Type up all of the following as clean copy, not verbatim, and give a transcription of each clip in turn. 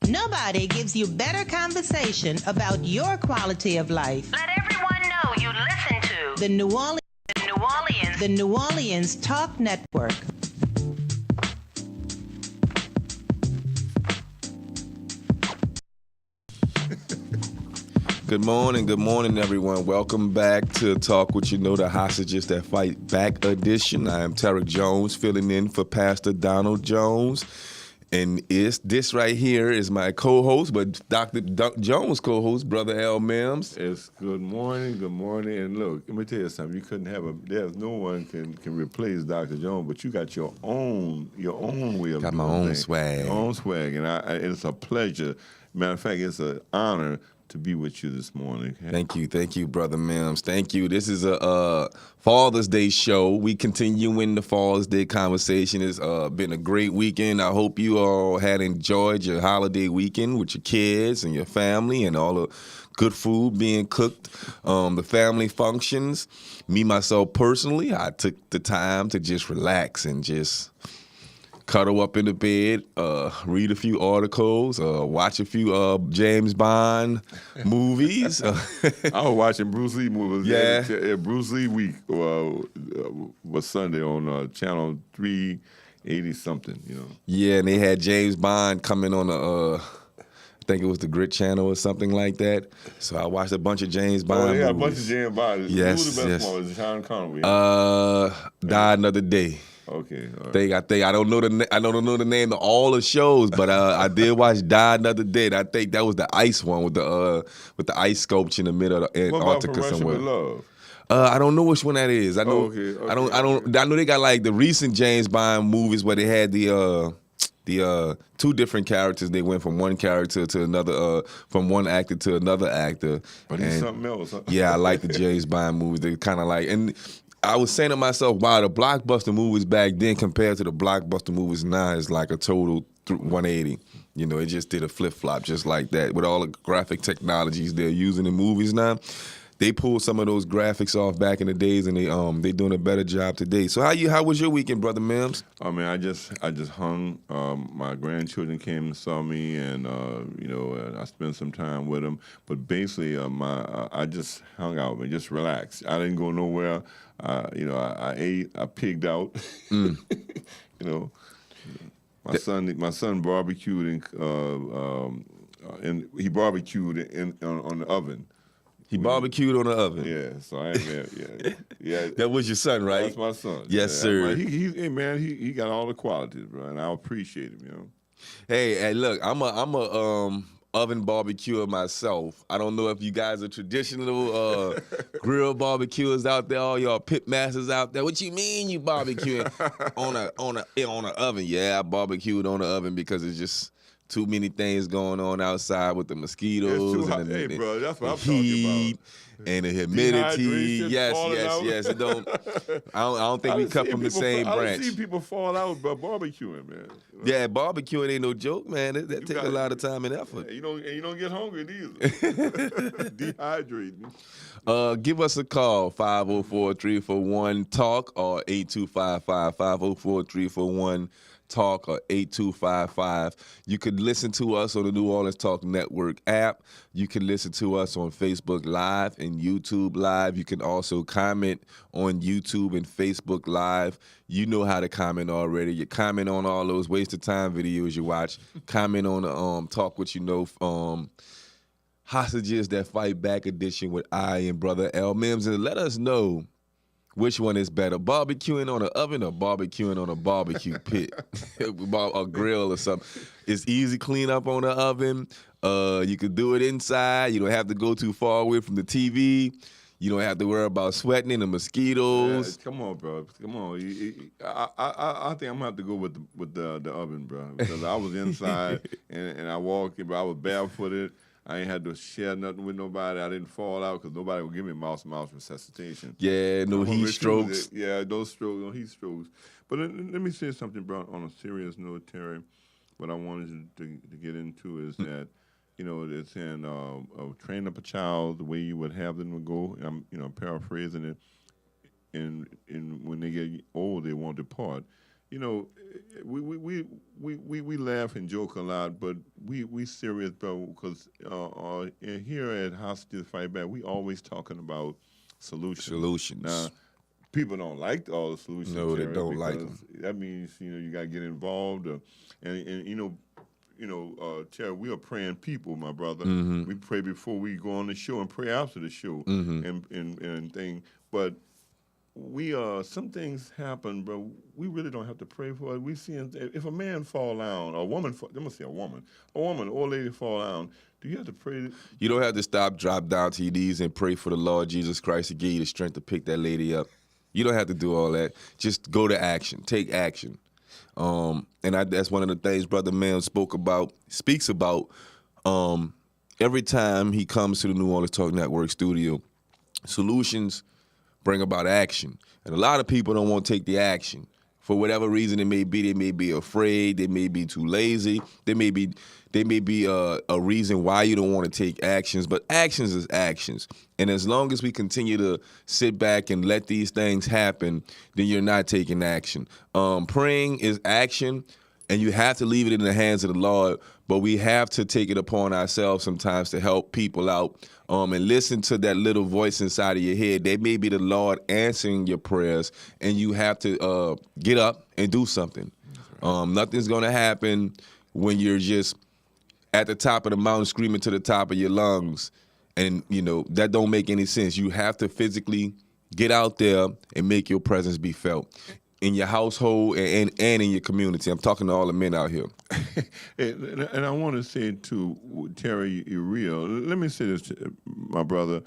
Nobody gives you better conversation about your quality of life. Let everyone know you listen to The New Orleans Talk Network. Good morning, everyone. Welcome back to Talk What You Know, the Hostages That Fight Back edition. I am Tarek Jones, filling in for Pastor Donald Jones. And this right here is my co-host, but Dr. Jones' co-host, Brother L. Mims. It's good morning, and look, let me tell you something. You couldn't have there's no one can replace Dr. Jones, but you got your own way of doing Got my own things. swag. Your own swag, and it's a pleasure. Matter of fact, it's an honor to be with you this morning. Thank you, Brother Mims. Thank you. This is a Father's Day show. We continuing the Father's Day conversation. It's been a great weekend. I hope you all had enjoyed your holiday weekend with your kids and your family and all the good food being cooked, the family functions. Me, myself, personally, I took the time to just relax and just cuddle up in the bed, read a few articles, watch a few James Bond movies. I was watching Bruce Lee movies. Yeah. Bruce Lee week was Sunday on channel 380 something. You know. Yeah, and they had James Bond coming on I think it was the Grit Channel or something like that. So I watched a bunch of James Bond they got movies. a bunch of James Bond. Yes, Who the best yes. one? Was it Sean Connery? Die Another Day. Okay. All right. I think I don't know the name of all the shows, but I did watch Die Another Day. And I think that was the ice one with the ice sculpture in the middle of What about Antarctica From Russia somewhere. with Love? I don't know which one that is. I know. Okay, I know they got like the recent James Bond movies where they had the two different characters. They went from one character to another, from one actor to another actor. But he's something else. Huh? Yeah, I like the James Bond movies. They kind of like, and I was saying to myself, wow, the blockbuster movies back then compared to the blockbuster movies now is like a total 180. You know, it just did a flip-flop just like that. With all the graphic technologies they're using in movies now, they pulled some of those graphics off back in the days, and they doing a better job today. So how was your weekend, Brother Mims? I mean, I just hung. My grandchildren came and saw me, and I spent some time with them. But basically, I just hung out and just relaxed. I didn't go nowhere. I ate. I pigged out. You know, my son barbecued and he barbecued on the oven. He barbecued on the oven. Yeah, so I yeah. That was your son, right? That's my son. Yes, sir. He got all the qualities, bro, and I appreciate him. You know. Hey, look, I'm a oven barbecuer myself. I don't know if you guys are traditional grill barbecuers out there, all y'all pit masters out there. What you mean you barbecuing on a oven? Yeah, I barbecued on the oven because it's just too many things going on outside with the mosquitoes hot. and Hey, bro, that's what I'm heat talking and the humidity. Dehydration, Yes. It don't. I don't think we cut from the same branch. I see people fall out by barbecuing, man. You know? Yeah, barbecuing ain't no joke, man. That take a lot of time and effort. Yeah, you don't get hungry either. Dehydrating. Give us a call, 504-341-TALK or 8255, 504-341-TALK or 8255. You could listen to us on the New Orleans Talk Network app. You can listen to us on Facebook Live and YouTube Live. You can also comment on YouTube and Facebook Live. You know how to comment already. You comment on all those waste of time videos you watch. Comment on the Talk What You Know Hostages That Fight Back edition with I and Brother L. Mims, and let us know which one is better, barbecuing on an oven or barbecuing on a barbecue pit, a grill or something. It's easy clean up on the oven. You can do it inside. You don't have to go too far away from the TV. You don't have to worry about sweating and the mosquitoes. Yeah, come on, bro. Come on. I think I'm gonna have to go with the oven, bro, because I was inside and I walked in, but I was barefooted. I ain't had to share nothing with nobody. I didn't fall out because nobody would give me mouth-to-mouth resuscitation. Yeah, no heat strokes. Yeah, those strokes, no heat strokes. But let me say something, bro, on a serious note, Terry. What I wanted to get into is that, they're saying train up a child the way you would have them to go. I'm, paraphrasing it. And when they get old, they won't depart. We laugh and joke a lot, but we serious, bro, because here at Hostages Fight Back, we always talking about solutions. Solutions. Now, people don't like all the solutions. No, they Terry, don't like because them. that means you got to get involved, and Terry, we are praying people, my brother. Mm-hmm. We pray before we go on the show and pray after the show, and thing. But we some things happen, bro. We really don't have to pray for it. We see if a man fall down, or a woman, let me say a woman, old lady fall down. Do you have to pray? You don't have to drop down to your knees and pray for the Lord Jesus Christ to give you the strength to pick that lady up. You don't have to do all that. Just go to action. Take action. That's one of the things Brother Mims speaks about every time he comes to the New Orleans Talk Network studio. Solutions bring about action. And a lot of people don't want to take the action. For whatever reason it may be, they may be afraid, they may be too lazy, they may be a reason why you don't want to take actions, but actions is actions. And as long as we continue to sit back and let these things happen, then you're not taking action. Praying is action, and you have to leave it in the hands of the Lord, but we have to take it upon ourselves sometimes to help people out and listen to that little voice inside of your head. That may be the Lord answering your prayers, and you have to get up and do something. Nothing's going to happen when you're just at the top of the mountain screaming to the top of your lungs, and that don't make any sense. You have to physically get out there and make your presence be felt in your household and in your community. I'm talking to all the men out here. And I want to say to Terry, you're real. Let me say this, my brother.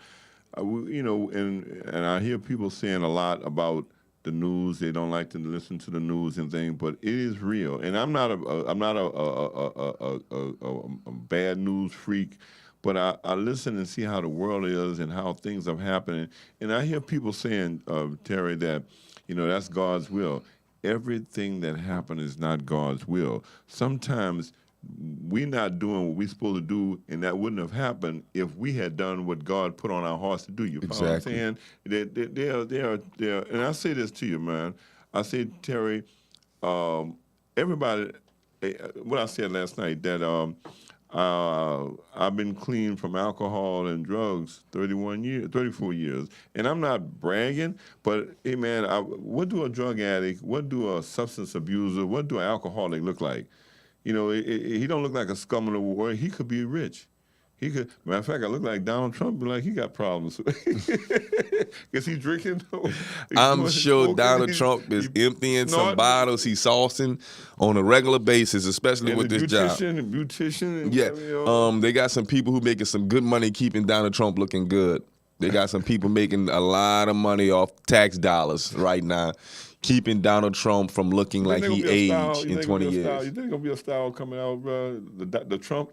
And I hear people saying a lot about the news. They don't like to listen to the news and things, but it is real. And I'm not a bad news freak, but I listen and see how the world is and how things are happening. And I hear people saying, Terry, that that's God's will. Everything that happened is not God's will. Sometimes we're not doing what we're supposed to do, and that wouldn't have happened if we had done what God put on our hearts to do. You follow what I'm saying? They are, and I say this to you, man. I say, Terry, everybody, what I said last night, that I've been clean from alcohol and drugs 34 years. And I'm not bragging, but, hey, man, what do a drug addict, what do a substance abuser, what do an alcoholic look like? He don't look like a scum of the world. He could be rich. He could. Matter of fact, I look like Donald Trump. Be like, he got problems. Is he drinking? I'm sure Donald Trump is emptying some bottles. He's saucing on a regular basis, especially with this job. Beautician. Yeah. They got some people who making some good money keeping Donald Trump looking good. They got some people making a lot of money off tax dollars right now, keeping Donald Trump from looking like he aged in 20 years. You think there'll be a style coming out, the Trump?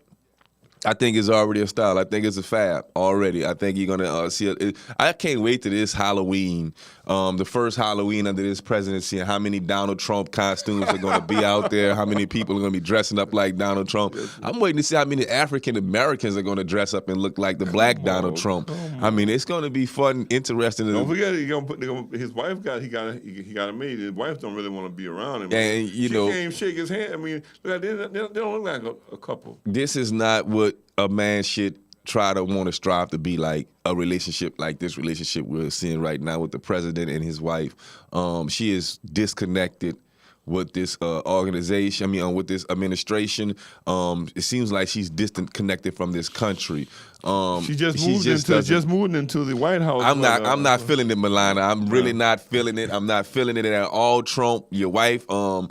I think it's already a style. I think it's a fad already. I think you're gonna see it. I can't wait to this Halloween, the first Halloween under this presidency, and how many Donald Trump costumes are gonna be out there. How many people are gonna be dressing up like Donald Trump? I'm waiting to see how many African Americans are gonna dress up and look like the black Donald Trump. I mean, it's gonna be fun, interesting. Don't forget, his wife got a maid. His wife don't really want to be around him. And she can't even shake his hand. I mean, they don't look like a couple. This is not what a man should try to want to strive to be like. A relationship like this relationship we're seeing right now with the president and his wife. She is disconnected with this organization. I mean, with this administration. It seems like she's disconnected from this country. She just moved into the White House. I'm not feeling it, Melania. I'm really not feeling it. I'm not feeling it at all. Trump, your wife. I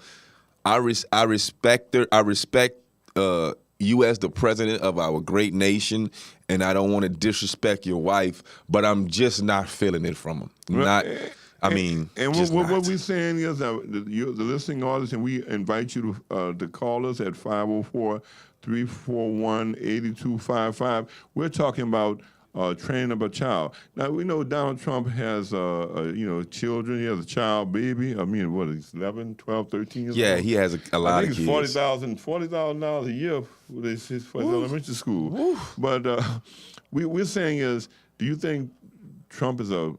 respect her. I respect you as the president of our great nation, and I don't want to disrespect your wife, but I'm just not feeling it from him. What we're saying is the listening audience, and we invite you to call us at 504-341-8255. We're talking about training up a child. Now, we know Donald Trump has, children. He has a child baby. I mean, what, he's 11, 12, 13 years old? Yeah, he has a lot of kids. I think it's $40,000 a year for his elementary school. Oof. But we're saying is, do you think Trump is a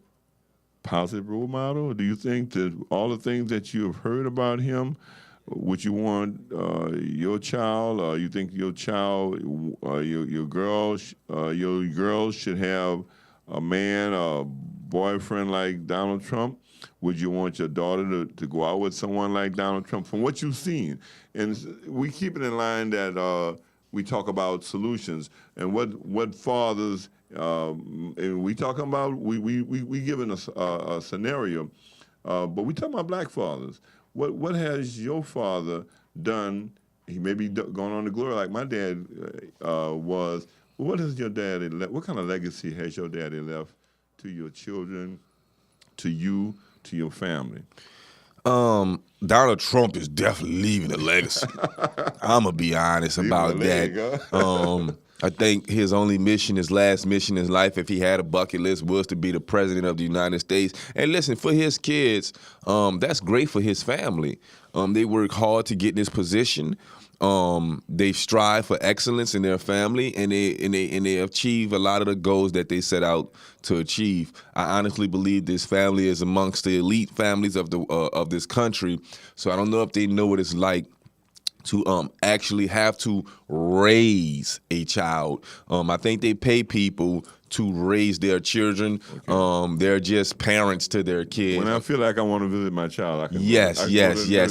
positive role model? Do you think that all the things that you have heard about him, would you want your child, or you think your child, your girls should have a man, a boyfriend like Donald Trump? Would you want your daughter to go out with someone like Donald Trump? From what you've seen, and we keep it in line that we talk about solutions and what fathers. And we talking about we giving a scenario, but we talking about black fathers. What has your father done? He may be gone on to glory like my dad was. What has your daddy left? What kind of legacy has your daddy left to your children, to you, to your family? Donald Trump is definitely leaving a legacy. I'm gonna be honest about that. I think his only mission, his last mission in life, if he had a bucket list, was to be the president of the United States. And listen, for his kids, that's great for his family. They work hard to get in this position. They strive for excellence in their family, and they achieve a lot of the goals that they set out to achieve. I honestly believe this family is amongst the elite families of this country. So I don't know if they know what it's like to actually have to raise a child. I think they pay people to raise their children. Okay. They're just parents to their kids. When I feel like I want to visit my child, I can. Yes.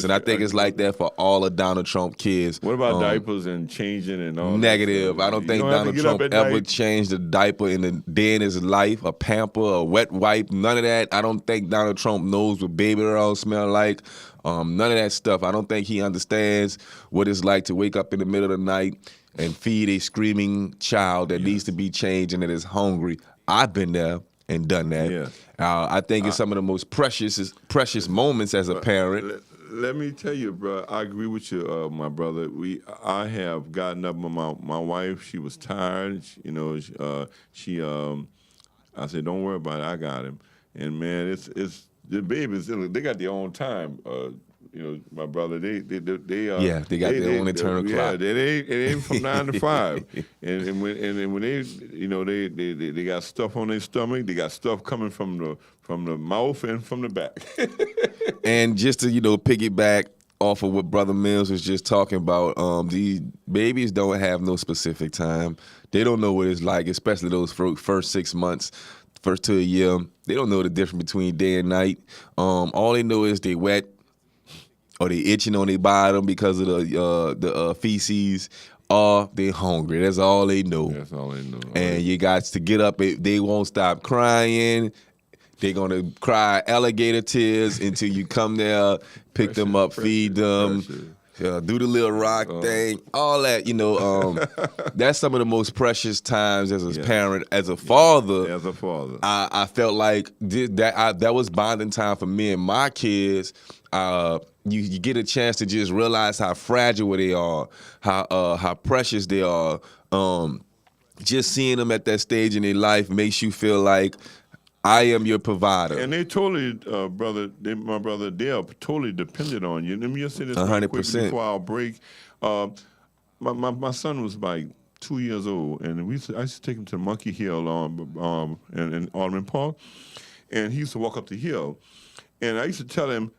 And I think it's like that for all of Donald Trump kids. What about diapers and changing and all negative. that? I don't think Donald Trump ever changed a diaper in a day in his life, a pamper, a wet wipe, none of that. I don't think Donald Trump knows what baby oil smell like. None of that stuff. I don't think he understands what it's like to wake up in the middle of the night and feed a screaming child that needs to be changed and that is hungry. I've been there and done that. Yeah. I think it's some of the most precious moments as a parent. Let me tell you, bro. I agree with you, my brother. I have gotten up with my wife. She was tired. I said, "Don't worry about it. I got him." And man, it's the babies. They got their own time. My brother, they got their own internal clock. It ain't from 9 to 5. and when they got stuff on their stomach, they got stuff coming from the mouth and from the back. And just to piggyback off of what Brother Mims was just talking about, these babies don't have no specific time. They don't know what it's like, especially those first 6 months. First to a year, they don't know the difference between day and night. All they know is they wet or they itching on their bottom because of the feces, or they hungry. That's all they know. That's all they know. And you got to get up. They won't stop crying. They're gonna cry alligator tears until you come there, pick them up, feed them. Do the little rock thing, all that, that's some of the most precious times as a parent, as a father. As a father, I felt like that was bonding time for me and my kids. You get a chance to just realize how fragile they are, how precious they are. Just seeing them at that stage in their life makes you feel like I am your provider. And they totally, my brother Dale, totally depended on you. Let me just say this 100%. Before our break. My son was like 2 years old, and I used to take him to Monkey Hill in Alderman Park, and he used to walk up the hill. And I used to tell him,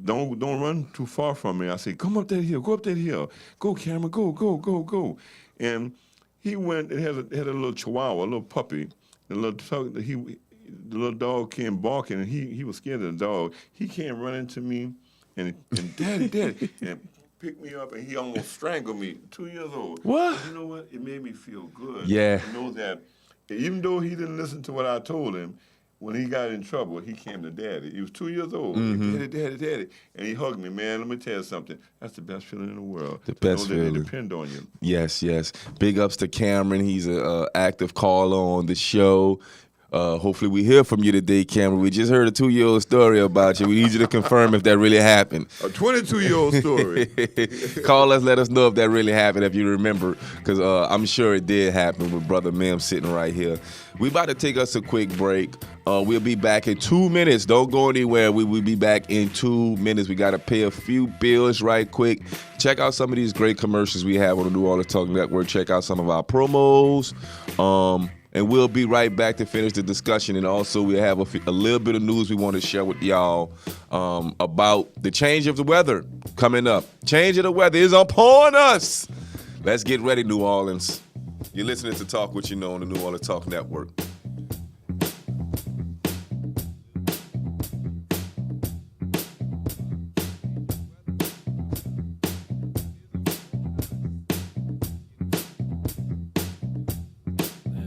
don't run too far from me. I said, come up that hill, go up that hill. Go, Cameron, go. And he went and had a little chihuahua, a little puppy. The little dog came barking, and he was scared of the dog. He came running to me, and daddy, and picked me up, and he almost strangled me. 2 years old. What? But you know what? It made me feel good. Yeah. To know that even though he didn't listen to what I told him, when he got in trouble, he came to daddy. He was 2 years old. Mm-hmm. Daddy. And he hugged me. Man, let me tell you something. That's the best feeling in the world. The best feeling. They depend on you. Yes. Big ups to Cameron. He's an active caller on the show. Hopefully we hear from you today, Cameron. We just heard a 2-year-old story about you. We need you to confirm if that really happened. A 22-year-old story. Call us, let us know if that really happened, if you remember, because I'm sure it did happen with Brother Mims sitting right here. We about to take us a quick break. We'll be back in 2 minutes. Don't go anywhere. We will be back in 2 minutes. We got to pay a few bills right quick. Check out some of these great commercials we have on the New Orleans Talk Network. Check out some of our promos. And we'll be right back to finish the discussion. And also, we have a little bit of news we want to share with y'all about the change of the weather coming up. Change of the weather is upon us. Let's get ready, New Orleans. You're listening to Talk What You Know on the New Orleans Talk Network.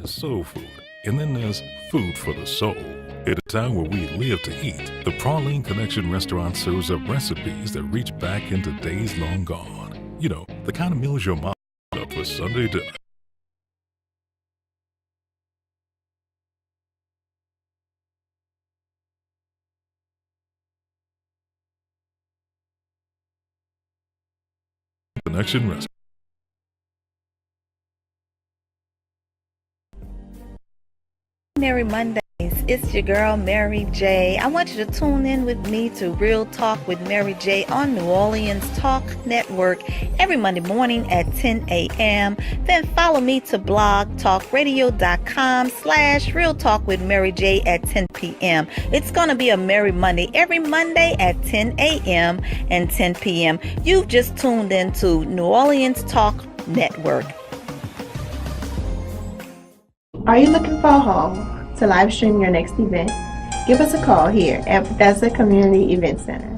Soul food, and then there's food for the soul. At a time where we live to eat, the Praline Connection restaurant serves up recipes that reach back into days long gone. You know, the kind of meals your mom made up for Sunday dinner. Connection restaurant. Merry Mondays. It's your girl Mary J. I want you to tune in with me to Real Talk with Mary J on New Orleans Talk Network every Monday morning at 10 a.m. Then follow me to blogtalkradio.com/Real Talk with Mary J at 10 p.m. It's going to be a Merry Monday every Monday at 10 a.m. and 10 p.m. You've just tuned in to New Orleans Talk Network. Are you looking for a home to live stream your next event? Give us a call here at Bethesda Community Event Center,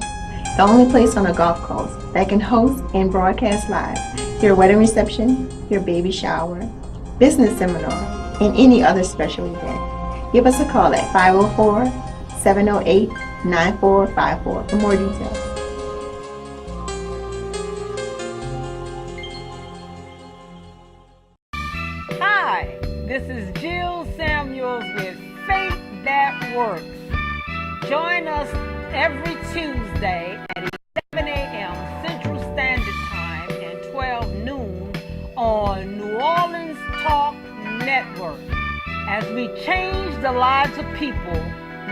the only place on the Gulf Coast that can host and broadcast live your wedding reception, your baby shower, business seminar, and any other special event. Give us a call at 504-708-9454 for more details. Hi, this is Jill Samuels with Faith That Works. Join us every Tuesday at 11 a.m. Central Standard Time and 12 noon on New Orleans Talk Network as we change the lives of people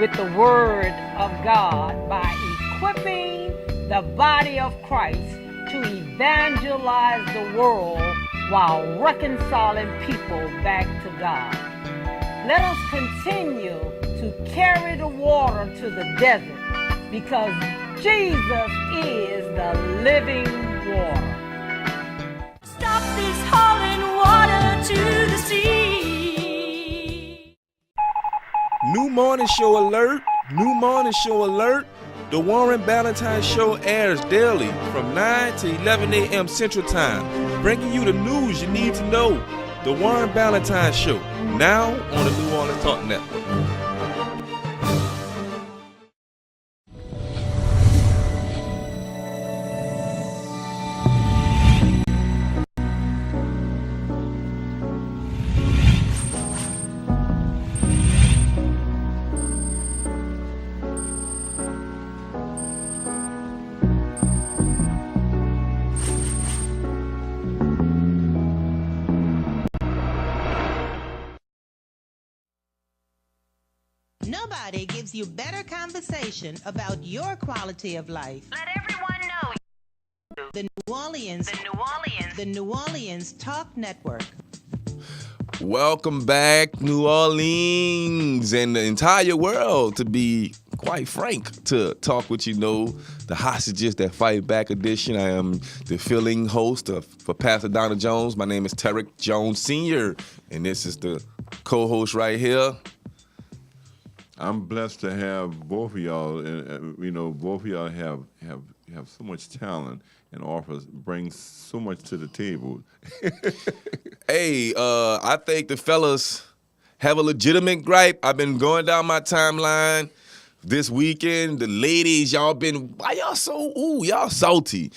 with the Word of God by equipping the body of Christ to evangelize the world while reconciling people back to God. Let us continue to carry the water to the desert because Jesus is the living water. Stop this hauling water to the sea. New morning show alert. New morning show alert. The Warren Ballantyne Show airs daily from 9 to 11 a.m. Central Time, bringing you the news you need to know. The Warren Ballantyne Show, now on the New Orleans Talk Network. Nobody gives you better conversation about your quality of life. Let everyone know. The New Orleans Talk Network. Welcome back, New Orleans, and the entire world, to be quite frank, to Talk What You Know, the Hostages That Fight Back edition. I am the filling host for Pastor Donna Jones. My name is Terrick Jones Sr., and this is the co-host right here. I'm blessed to have both of y'all. Both of y'all have so much talent and bring so much to the table. Hey, I think the fellas have a legitimate gripe. I've been going down my timeline this weekend. The ladies, why y'all y'all salty.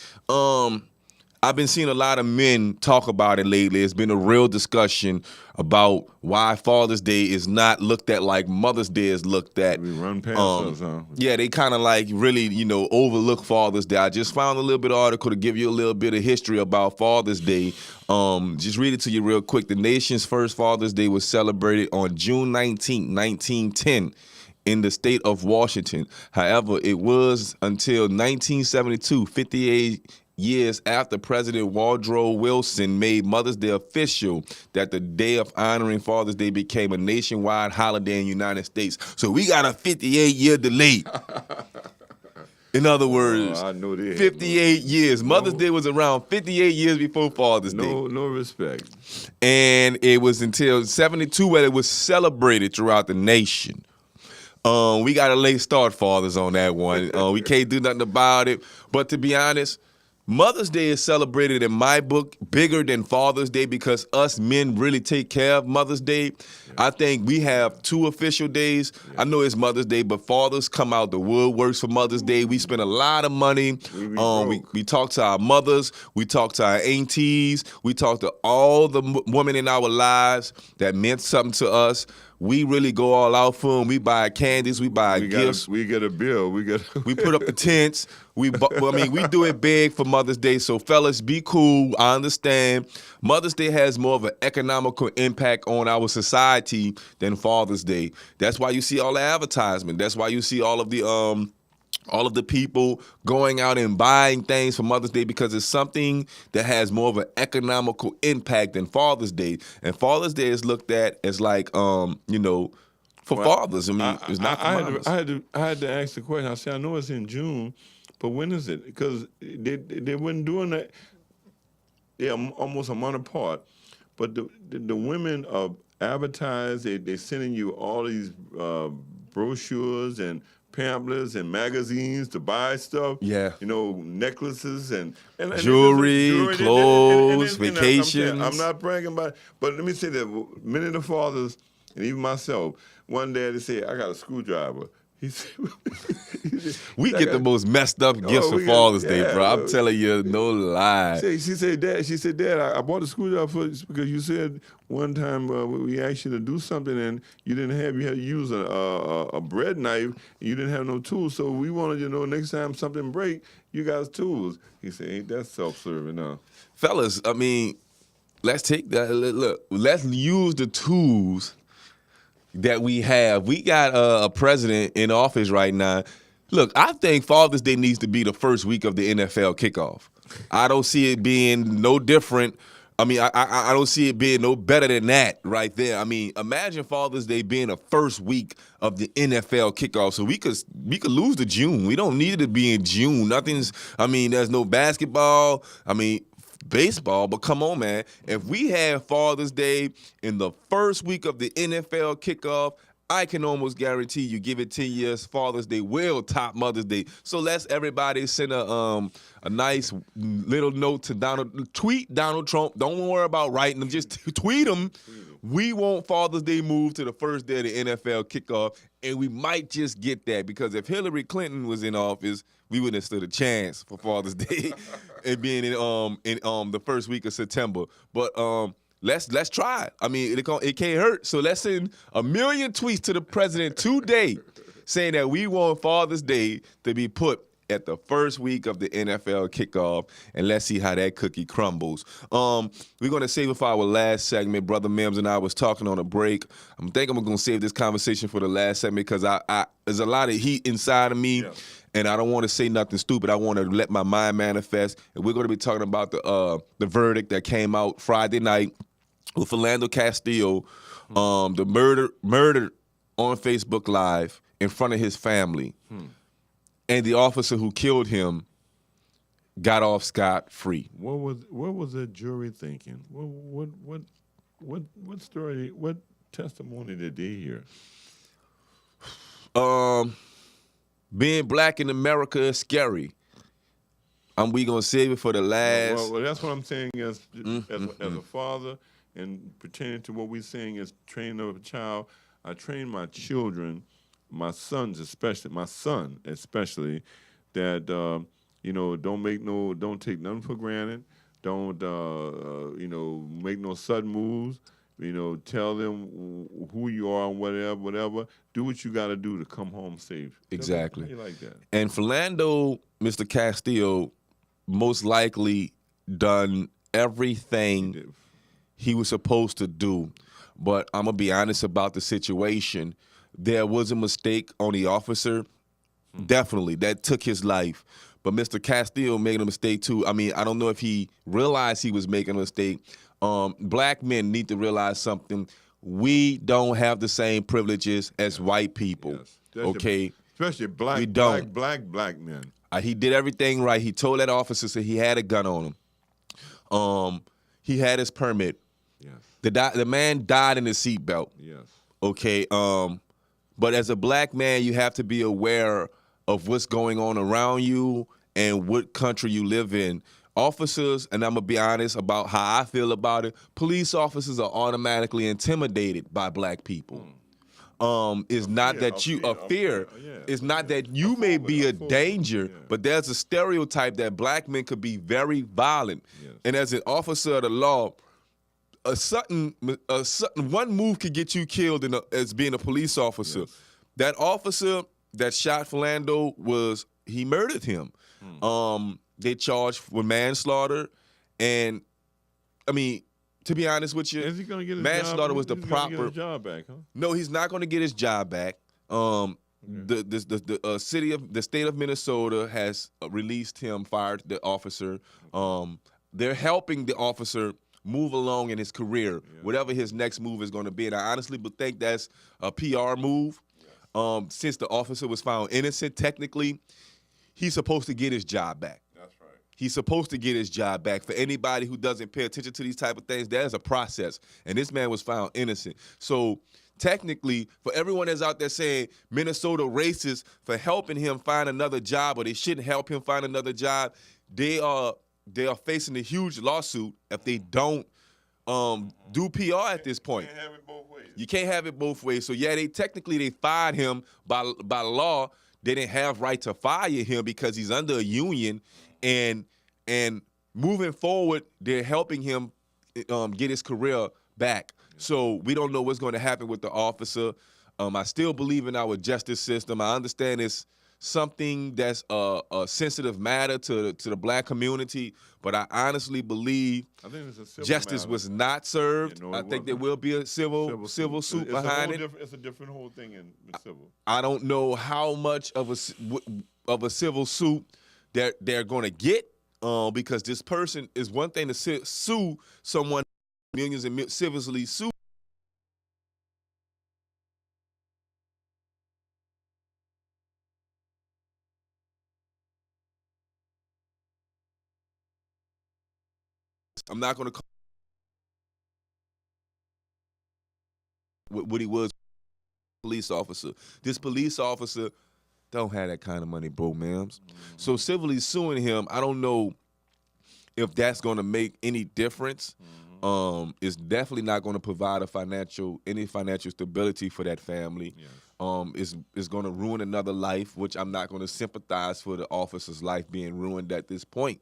I've been seeing a lot of men talk about it lately. It's been a real discussion about why Father's Day is not looked at like Mother's Day is looked at. We run past us, huh? Yeah, they kind of like really, overlook Father's Day. I just found a little bit of article to give you a little bit of history about Father's Day. Just read it to you real quick. The nation's first Father's Day was celebrated on June 19, 1910. In the state of Washington. However, it was until 1972, 58 years after President Woodrow Wilson made Mother's Day official that the day of honoring Father's Day became a nationwide holiday in the United States. So we got a 58-year delay. In other words, I know 58 years. Mother's Day was around 58 years before Father's Day. No respect. And it was until 72 where it was celebrated throughout the nation. We got a late start, fathers, on that one. We can't do nothing about it. But to be honest, Mother's Day is celebrated in my book bigger than Father's Day because us men really take care of Mother's Day. Yeah. I think we have 2 official days. Yeah. I know it's Mother's Day, but fathers come out the woodworks for Mother's Day. We spend a lot of money. We talk to our mothers. We talk to our aunties. We talk to all the women in our lives that meant something to us. We really go all out for them. We buy candies. We buy gifts. We get a bill. We put up the tents. We do it big for Mother's Day. So fellas, be cool. I understand. Mother's Day has more of an economical impact on our society than Father's Day. That's why you see all the advertisement. That's why you see all of the people going out and buying things for Mother's Day because it's something that has more of an economical impact than Father's Day. And Father's Day is looked at as like, fathers. I mean, it's not for mothers. I had to ask the question. I said, I know it's in June, but when is it? Because they weren't doing that. They're almost a month apart. But the women are advertised. They're sending you all these brochures and pamphlets and magazines to buy stuff. Yeah. Necklaces and jewelry, clothes, vacations. I'm not bragging about it, but let me say that many of the fathers, and even myself, one day they say, I got a screwdriver. He said, we get the most messed up gifts for Father's Day, bro. I'm telling you, no lie. She said, Dad, I bought a screwdriver for you because you said one time we asked you to do something and you had to use a bread knife and you didn't have no tools. So we wanted you to know next time something break, you got tools. He said, ain't that self-serving now? Fellas, I mean, let's take that. Look, let's use the tools that we have. We got a president in office right now. Look, I think Father's Day needs to be the first week of the NFL kickoff. I don't see it being no different. I mean, I don't see it being no better than that right there. I mean, imagine Father's Day being the first week of the NFL kickoff. So we could lose to June. We don't need it to be in June. There's no basketball. Baseball, but come on, man. If we have Father's Day in the first week of the NFL kickoff, I can almost guarantee you give it 10 years, Father's Day will top Mother's Day. So let's everybody send a nice little note to Donald. Tweet Donald Trump. Don't worry about writing them. Just tweet him. We want Father's Day moved to the first day of the NFL kickoff, and we might just get that because if Hillary Clinton was in office, we wouldn't have stood a chance for Father's Day and being in the first week of September. But let's try. I mean, it can't hurt. So let's send 1 million tweets to the president today saying that we want Father's Day to be put at the first week of the NFL kickoff, and let's see how that cookie crumbles. We're going to save it for our last segment. Brother Mims and I was talking on a break. I think I'm going to save this conversation for the last segment because there's a lot of heat inside of me, and I don't want to say nothing stupid. I want to let my mind manifest, and we're going to be talking about the verdict that came out Friday night with Philando Castillo, the murder on Facebook Live in front of his family. And the officer who killed him got off scot-free. What was the jury thinking? What story? What testimony did they hear? Being black in America is scary. We gonna save it for the last. Well, that's what I'm saying. As a father, and pertaining to what we're saying as training of a child, I train my children. My sons especially, that don't take nothing for granted. Don't make no sudden moves. Tell them who you are and whatever. Do what you got to do to come home safe. Exactly. Like that. And Philando, Mr. Castillo, most likely done everything he was supposed to do. But I'm gonna be honest about the situation. There was a mistake on the officer, definitely, that took his life. but Mr. Castile made a mistake too. I mean, I don't know if he realized he was making a mistake. Black men need to realize something. We don't have the same privileges as white people. Yes. Okay, Especially black men. He did everything right. He told that officer that he had a gun on him. He had his permit. Yes. The man died in his seatbelt. Yes. Okay. But as a black man, you have to be aware of what's going on around you and what country you live in. Officers, and I'm gonna be honest about how I feel about it, police officers are automatically intimidated by black people. It's not that you a fear. It's not that you may be a danger, but there's a stereotype that black men could be very violent. Yes. And as an officer of the law, a certain one move could get you killed as being a police officer. Yes. That officer that shot Philando he murdered him. They charged with manslaughter, and I mean, to be honest with you, is he gonna get his manslaughter job? was the He's proper. Gonna get his job back, huh? No, he's not going to get his job back. The state of Minnesota has released him, fired the officer. They're helping the officer move along in his career, whatever his next move is going to be. And I honestly think that's a PR move. Since the officer was found innocent, technically, he's supposed to get his job back. That's right. He's supposed to get his job back. For anybody who doesn't pay attention to these type of things, there's a process. And this man was found innocent. So technically, for everyone that's out there saying Minnesota racist for helping him find another job or they shouldn't help him find another job, they are facing a huge lawsuit if they don't do PR at this point. You can't have it both ways. You can't have it both ways. So yeah, they fired him by law. They didn't have right to fire him because he's under a union, and moving forward, they're helping him get his career back. So we don't know what's going to happen with the officer. I still believe in our justice system. I understand it's something that's a sensitive matter to the black community, but I honestly believe justice matter. Was not served. Yeah, no, I think there will be a civil suit behind it. It's a different whole thing in civil. I don't know how much of a civil suit they're going to get, because this person is one thing to sue someone, millions and civilly sue. I'm not going to call what he was, police officer. This police officer don't have that kind of money, bro, Mims. So civilly suing him, I don't know if that's going to make any difference. It's definitely not going to provide any financial stability for that family. Yes. It's going to ruin another life, which I'm not going to sympathize for the officer's life being ruined at this point.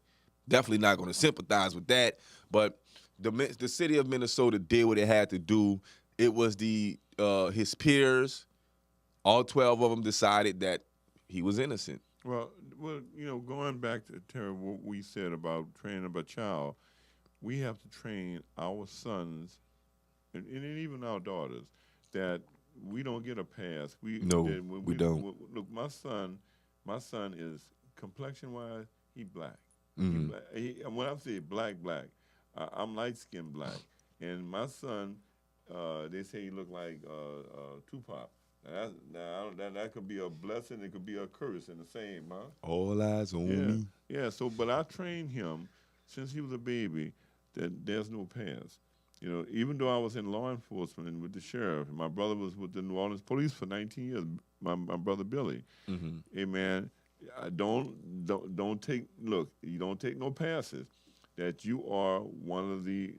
Definitely not going to sympathize with that. But the city of Minnesota did what it had to do. It was his peers, all 12 of them decided that he was innocent. Well, going back to Terry, what we said about training up a child, we have to train our sons and even our daughters that we don't get a pass. We don't. Look, my son is complexion-wise, he black. Mm-hmm. When I say black, I'm light-skinned black. And my son, they say he look like Tupac. That could be a blessing. It could be a curse in the same, huh? All eyes on me. Yeah, but I trained him since he was a baby that there's no pass. Even though I was in law enforcement and with the sheriff, my brother was with the New Orleans police for 19 years, my brother Billy. Mm-hmm. Hey, man, don't take no passes. That you are one of the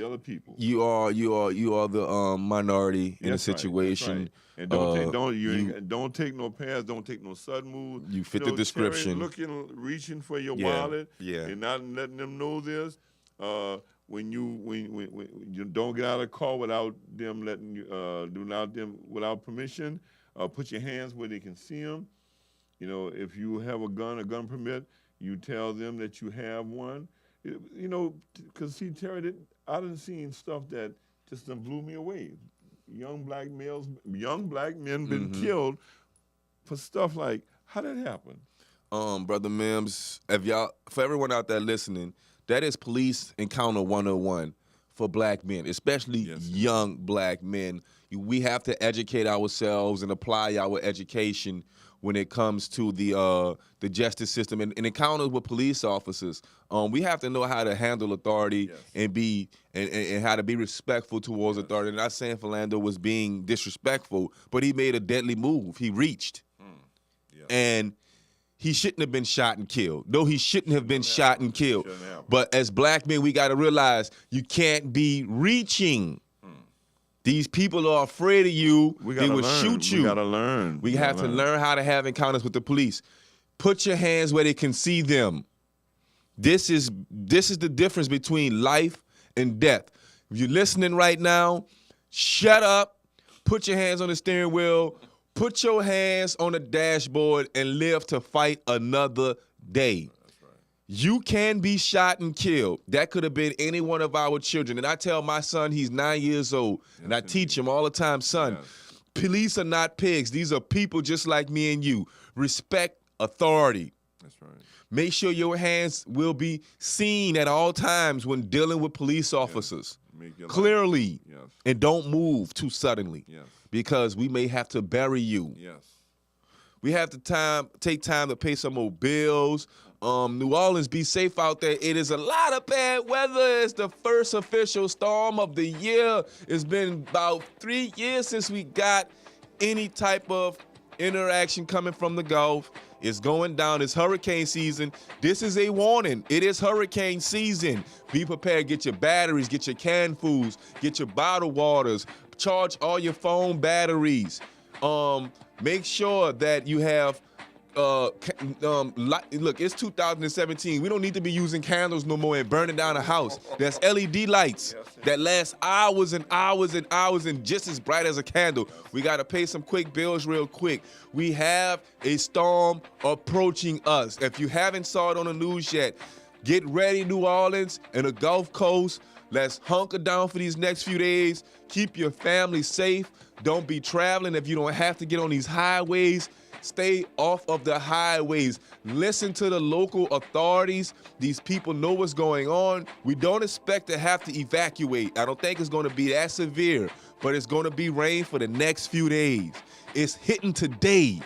other people. You are the minority in a situation. Right. And don't take no pass. Don't take no sudden move. You fit the description. Reaching for your wallet. Yeah. And not letting them know this. When you don't get out of the car without them letting you without permission. Put your hands where they can see them. If you have a gun permit, you tell them that you have one. Because see, Terry, I done seen stuff that just done blew me away. Young black men been killed for stuff like, how did that happen? Brother Mims, for everyone out there listening, that is Police Encounter 101 for black men, especially young black men. We have to educate ourselves and apply our education when it comes to the justice system and encounters with police officers. We have to know how to handle authority and be and how to be respectful towards authority. And not saying Philando was being disrespectful, but he made a deadly move. He reached, and he shouldn't have been shot and killed. No, he shouldn't have been shot and killed. But as black men, we got to realize you can't be reaching. These people are afraid of you. They will shoot you. We gotta learn. We have to learn how to have encounters with the police. Put your hands where they can see them. This is the difference between life and death. If you're listening right now, shut up. Put your hands on the steering wheel. Put your hands on the dashboard and live to fight another day. You can be shot and killed. That could have been any one of our children. And I tell my son, he's 9 years old, and I teach him all the time, son, police are not pigs. These are people just like me and you. Respect authority. That's right. Make sure your hands will be seen at all times when dealing with police officers. Clearly. And don't move too suddenly. Because we may have to bury you. We have to take time to pay some more bills. New Orleans, be safe out there. It is a lot of bad weather. It's the first official storm of the year. It's been about 3 years since we got any type of interaction coming from the Gulf. It's going down. It's hurricane season. This is a warning. It is hurricane season. Be prepared. Get your batteries, get your canned foods, get your bottled waters, charge all your phone batteries. Make sure that you have look, it's 2017. We don't need to be using candles no more and burning down a house. There's LED lights that last hours and hours and hours and just as bright as a candle. We got to pay some quick bills real quick. We have a storm approaching us. If you haven't saw it on the news yet, get ready, New Orleans and the Gulf Coast. Let's hunker down for these next few days. Keep your family safe. Don't be traveling if you don't have to get on these highways. Stay off of the highways. Listen to the local authorities. These people know what's going on. We don't expect to have to evacuate. I don't think it's going to be that severe, but it's going to be rain for the next few days. It's hitting today.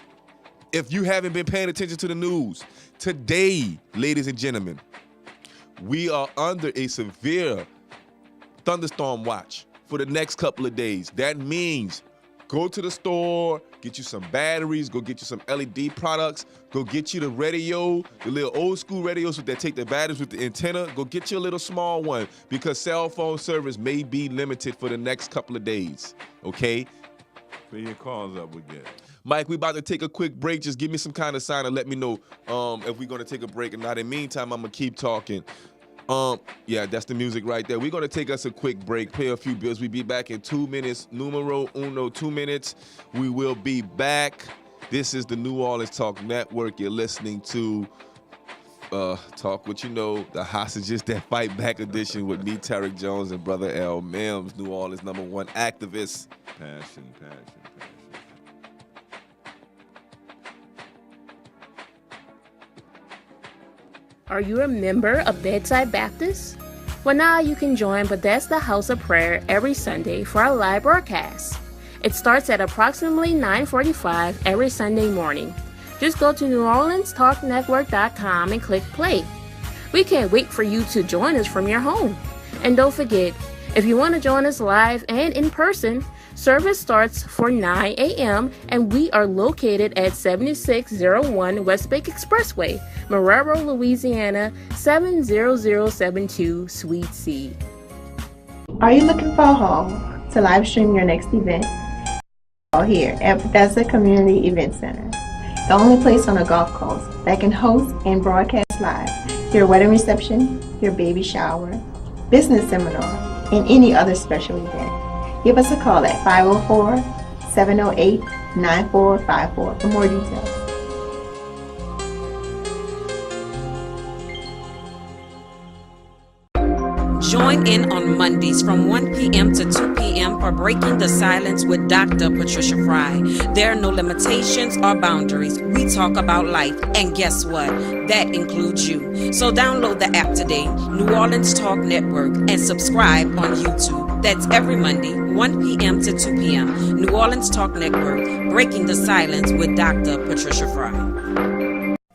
If you haven't been paying attention to the news, today, ladies and gentlemen, we are under a severe thunderstorm watch for the next couple of days. That means go to the store, get you some batteries, go get you some LED products, go get you the radio, the little old school radios that take the batteries with the antenna. Go get you a little small one because cell phone service may be limited for the next couple of days, okay? Fill your calls up with that. Mike, we about to take a quick break. Just give me some kind of sign and let me know if we're going to take a break or not. In the meantime, I'm going to keep talking. Yeah, that's the music right there. We're going to take us a quick break, pay a few bills. We'll be back in 2 minutes. Numero uno, 2 minutes. We will be back. This is the New Orleans Talk Network. You're listening to Talk What You Know, the Hostages That Fight Back edition with me, Tarek Jones, and Brother L. Mims, New Orleans #1 activist. Passion. Are you a member of Bedside Baptist? Well, now you can join Bethesda House of Prayer every Sunday for our live broadcast. It starts at approximately 9:45 every Sunday morning. Just go to NewOrleansTalkNetwork.com and click play. We can't wait for you to join us from your home. And don't forget, if you want to join us live and in person, service starts for 9 a.m. and we are located at 7601 West Lake Expressway, Marrero, Louisiana, 70072, Suite C. Are you looking for a home to live stream your next event? Here at Bethesda Community Event Center, the only place on a Gulf Coast that can host and broadcast live your wedding reception, your baby shower, business seminar, and any other special event. Give us a call at 504-708-9454 for more details. Join in on Mondays from 1 p.m. to 2 p.m. for Breaking the Silence with Dr. Patricia Fry. There are no limitations or boundaries. We talk about life, and guess what? That includes you. So download the app today, New Orleans Talk Network, and subscribe on YouTube. That's every Monday, 1 p.m. to 2 p.m. New Orleans Talk Network, Breaking the Silence with Dr. Patricia Fry.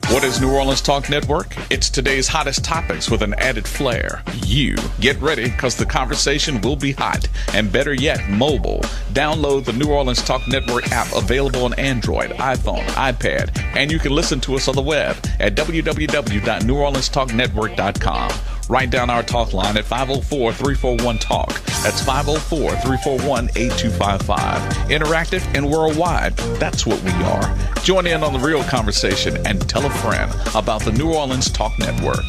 What is New Orleans Talk Network? It's today's hottest topics with an added flair. You get ready because the conversation will be hot and better yet, mobile. Download the New Orleans Talk Network app available on Android, iPhone, iPad, and you can listen to us on the web at www.neworleanstalknetwork.com. Write down our talk line at 504-341-TALK. That's 504-341-8255. Interactive and worldwide. That's what we are. Join in on the real conversation and tell a friend about the New Orleans Talk Network.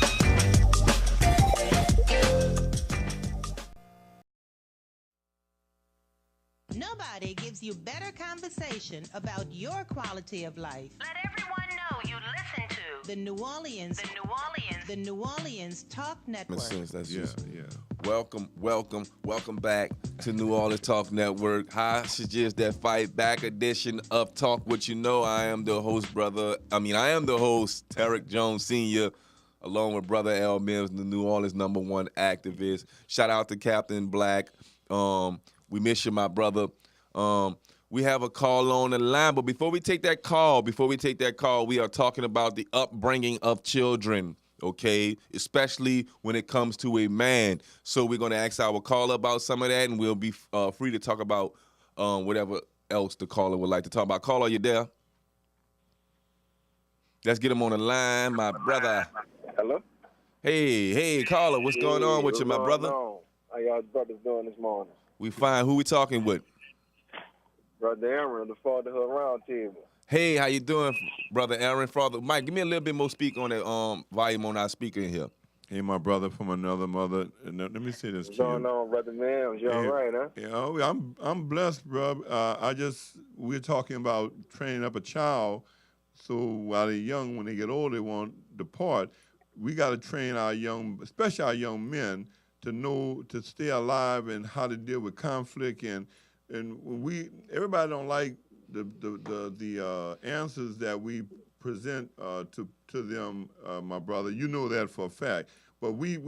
Nobody gives you better conversation about your quality of life. Let everyone know you listen to The New Orleans Talk Network. Welcome back to New Orleans Talk Network. I suggest that Fight Back edition of Talk What You Know. I am the host, Tarek Jones Sr., along with brother L. Mims, the New Orleans #1 activist. Shout out to Captain Black. We miss you, my brother. We have a call on the line, but before we take that call, we are talking about the upbringing of children, okay? Especially when it comes to a man. So we're going to ask our caller about some of that, and we'll be free to talk about whatever else the caller would like to talk about. Caller, you there? Let's get him on the line, my brother. Hello? Hey, caller, what's going on with you, my brother? How y'all brothers doing this morning? We fine. Who we talking with? Brother Aaron, the Fatherhood Roundtable. Hey, how you doing, brother Aaron? Father Mike, give me a little bit more speak on that volume on our speaker in here. Hey, my brother from another mother. Let me say this What's to going you. on, Brother Mims? You all right, huh? Yeah, I'm blessed, bro. We're talking about training up a child so while they're young, when they get older, they won't depart. We got to train our especially our young men, to know to stay alive and how to deal with conflict and everybody don't like the answers that we present to them, my brother. You know that for a fact. But we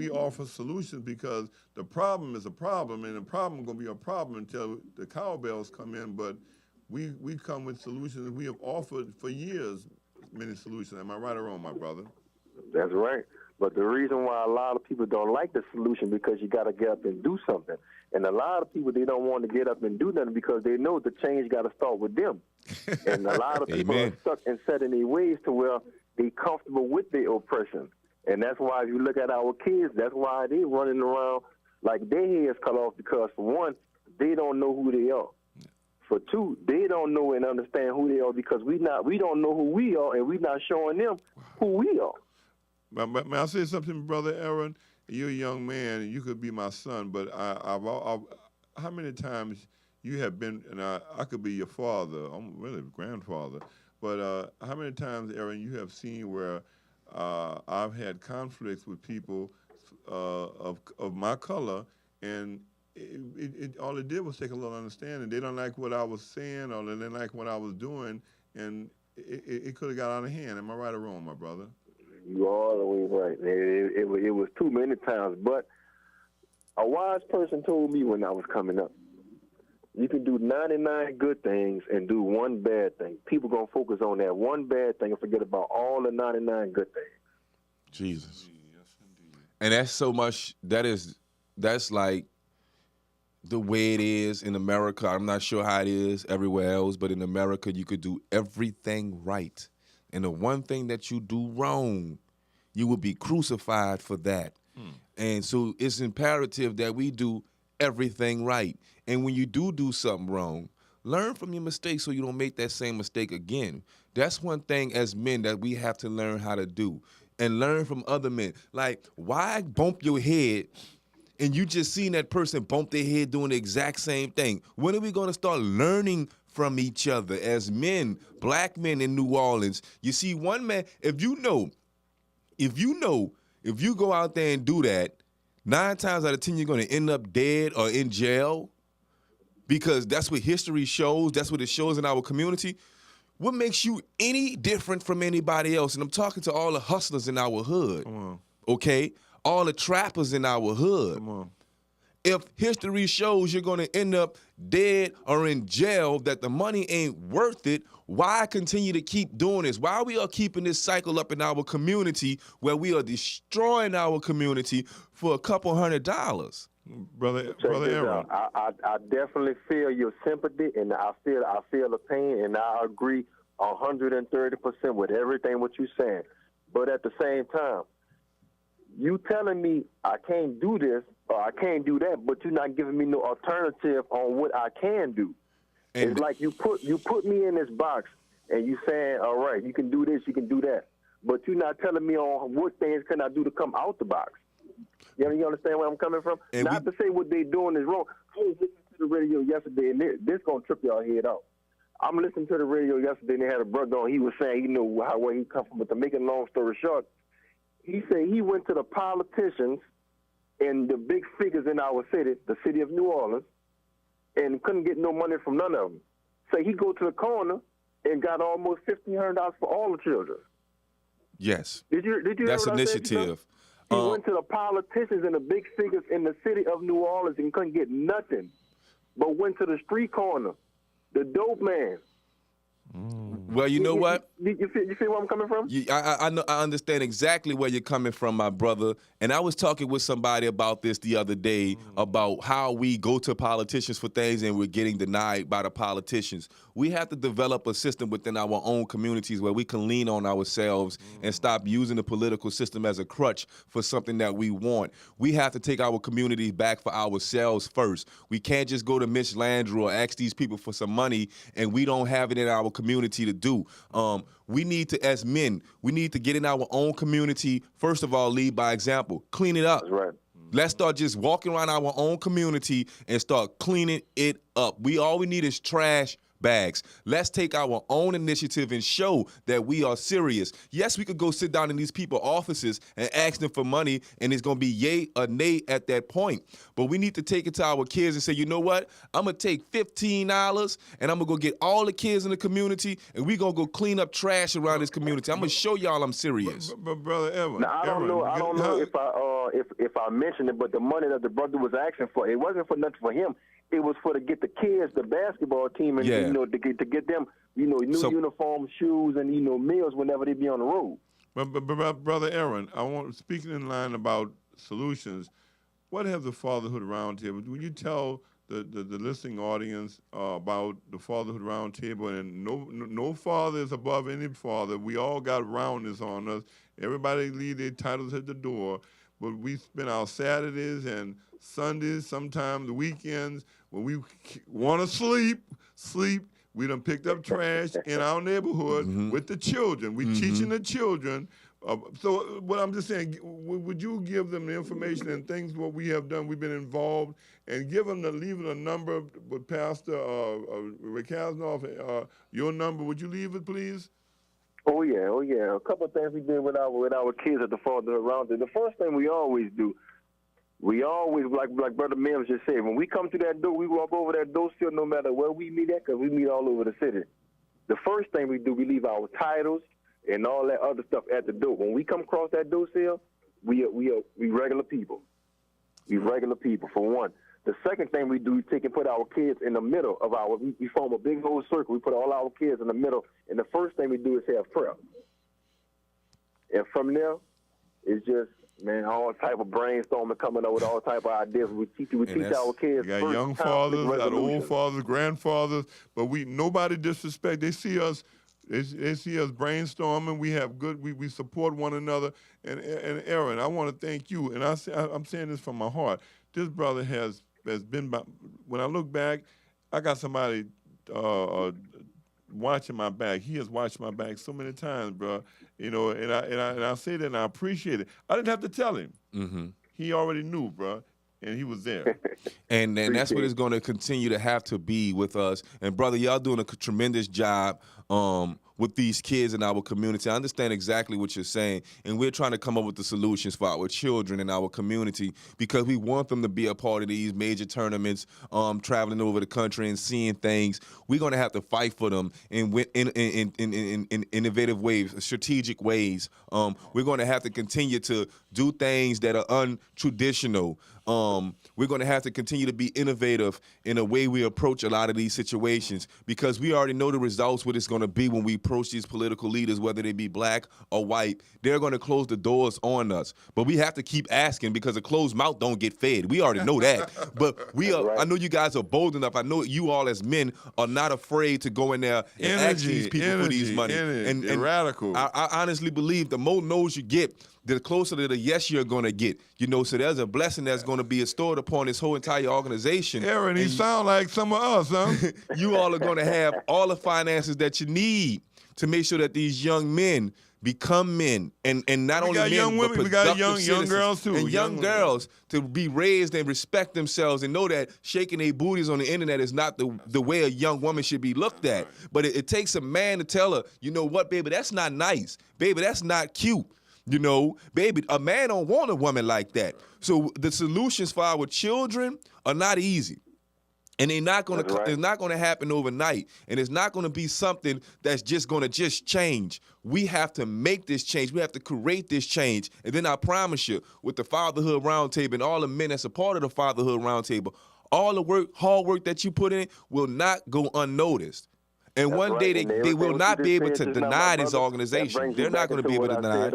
offer solutions because the problem is a problem, and the problem is going to be a problem until the cowbells come in. But we come with solutions. We have offered for years many solutions. Am I right or wrong, my brother? That's right. But the reason why a lot of people don't like the solution because you got to get up and do something. And a lot of people, they don't want to get up and do nothing because they know the change got to start with them. And a lot of people are stuck and set in their ways to where they comfortable with their oppression. And that's why if you look at our kids, that's why they running around like their heads cut off because, for one, they don't know who they are. For two, they don't know and understand who they are because we don't know who we are, and we're not showing them who we are. But may I say something, Brother Aaron? You're a young man, and you could be my son, but how many times you have been, and I could be your father, I'm really a grandfather, but how many times, Aaron, you have seen where I've had conflicts with people of my color, and all it did was take a little understanding. They don't like what I was saying, or they didn't like what I was doing, and it could have got out of hand. Am I right or wrong, my brother? You are always right. It was too many times, but a wise person told me when I was coming up, you can do 99 good things and do one bad thing. People going to focus on that one bad thing and forget about all the 99 good things. Jesus. Yes, indeed. And that's so much, that's like the way it is in America. I'm not sure how it is everywhere else, but in America, you could do everything right. And the one thing that you do wrong, you will be crucified for that. And so it's imperative that we do everything right. And when you do something wrong, learn from your mistakes so you don't make that same mistake again. That's one thing as men that we have to learn how to do and learn from other men. Like, why bump your head and you just seen that person bump their head doing the exact same thing? When are we going to start learning from each other as men, black men in New Orleans? You see, one man, if you go out there and do that, 9 times out of 10 you're going to end up dead or in jail, because that's what history shows. That's what it shows in our community. What makes you any different from anybody else? And I'm talking to all the hustlers in our hood. Come on. Okay? All the trappers in our hood. Come on. If history shows you're going to end up dead or in jail, that the money ain't worth it, why continue to keep doing this? Why we are keeping this cycle up in our community where we are destroying our community for a couple $100? Brother Check this Aaron. out. I definitely feel your sympathy, and I feel the pain, and I agree 130% with everything what you're saying. But at the same time, you telling me I can't do this or I can't do that, but you're not giving me no alternative on what I can do. And it's like you put me in this box, and you saying, all right, you can do this, you can do that, but you're not telling me on what things can I do to come out the box. You understand where I'm coming from? And not to say what they doing is wrong. I was listening to the radio yesterday, and this going to trip y'all head out. I'm listening to the radio yesterday, and they had a brother on. He was saying, where he come from. But to make a long story short, he said he went to the politicians and the big figures in our city, the city of New Orleans, and couldn't get no money from none of them. So he go to the corner and got almost $1,500 for all the children. Yes. Did you That's hear what initiative. He went to the politicians and the big figures in the city of New Orleans and couldn't get nothing, but went to the street corner, the dope man. Well, you know what? You feel where I'm coming from? I know. I understand exactly where you're coming from, my brother. And I was talking with somebody about this the other day, about how we go to politicians for things and we're getting denied by the politicians. We have to develop a system within our own communities where we can lean on ourselves and stop using the political system as a crutch for something that we want. We have to take our communities back for ourselves first. We can't just go to Mitch Landrieu or ask these people for some money and we don't have it in our community to do. We need to, as men, we need to get in our own community. First of all, lead by example. Clean it up. That's right. Let's start just walking around our own community and start cleaning it up. All we need is trash bags. Let's take our own initiative and show that we are serious. Yes, we could go sit down in these people's offices and ask them for money, and it's going to be yay or nay at that point. But we need to take it to our kids and say, you know what? I'm going to take $15 and I'm going to go get all the kids in the community, and we're going to go clean up trash around this community. I'm going to show y'all I'm serious. But Brother Evan, now, I don't know if I mentioned it, but the money that the brother was asking for, it wasn't for nothing for him. It was for to get the kids, the basketball team, and to get them, new uniforms, shoes, and meals whenever they be on the road. But Brother Aaron, I want speaking in line about solutions. What have the Fatherhood Roundtable? Would you tell the listening audience about the Fatherhood Roundtable? And no father is above any father. We all got roundness on us. Everybody leave their titles at the door. But we spend our Saturdays and Sundays, sometimes the weekends, when we want to sleep. We done picked up trash in our neighborhood with the children. We teaching the children. So what I'm just saying, would you give them the information and things what we have done? We've been involved, and leave it a number with Pastor Rick Hasnoff, your number. Would you leave it, please? Oh yeah. A couple of things we did with our kids at the Fatherhood Roundtable. The first thing we always do, like Brother Mims just said, when we come to that door, we walk over that door still, no matter where we meet at, because we meet all over the city. The first thing we do, we leave our titles and all that other stuff at the door. When we come across that door sill, we regular people. We regular people, for one. The second thing we do, we take and put our kids in the middle of we form a big whole circle. We put all our kids in the middle, and the first thing we do is have prayer. And from there, it's just, all type of brainstorming, coming up with all type of ideas. We teach our kids. We got young fathers, got old fathers, grandfathers, but nobody disrespect. They see us. They see us brainstorming. We have we support one another. And Aaron, I want to thank you. And I'm saying this from my heart. This brother has been. When I look back, I got somebody watching my back. He has watched my back so many times, bro. And I say that, and I appreciate it. I didn't have to tell him. He already knew, bro. And he was there. and that's what it's going to continue to have to be with us. And, brother, y'all doing a tremendous job with these kids in our community. I understand exactly what you're saying, and we're trying to come up with the solutions for our children in our community because we want them to be a part of these major tournaments, traveling over the country and seeing things. We're going to have to fight for them in innovative ways, strategic ways. We're going to have to continue to do things that are untraditional. We're going to have to continue to be innovative in the way we approach a lot of these situations because we already know the results, what it's going to be when we approach these political leaders, whether they be black or white. They're going to close the doors on us. But we have to keep asking because a closed mouth don't get fed. We already know that. But we are. Right. I know you guys are bold enough. I know you all as men are not afraid to go in there and ask these people for these money. And radical. I honestly believe the more no's you get, the closer to the yes you're going to get. You know, so there's a blessing that's going to be stored upon this whole entire organization. Aaron, he sound like some of us, huh? You all are going to have all the finances that you need to make sure that these young men become men, and not only men, young women, but we got productive young girls too, and young girls to be raised and respect themselves and know that shaking their booties on the internet is not the way a young woman should be looked at. But it takes a man to tell her, you know what, baby, that's not nice, baby, that's not cute. You know, baby, a man don't want a woman like that. So the solutions for our children are not easy. And they're not gonna. Right. It's not gonna happen overnight, and it's not gonna be something that's just gonna change. We have to make this change. We have to create this change, and then I promise you, with the Fatherhood Roundtable and all the men that's a part of the Fatherhood Roundtable, all the hard work that you put in will not go unnoticed. And that's one right. day they will not be able to deny this organization. They're not going to be able to deny it.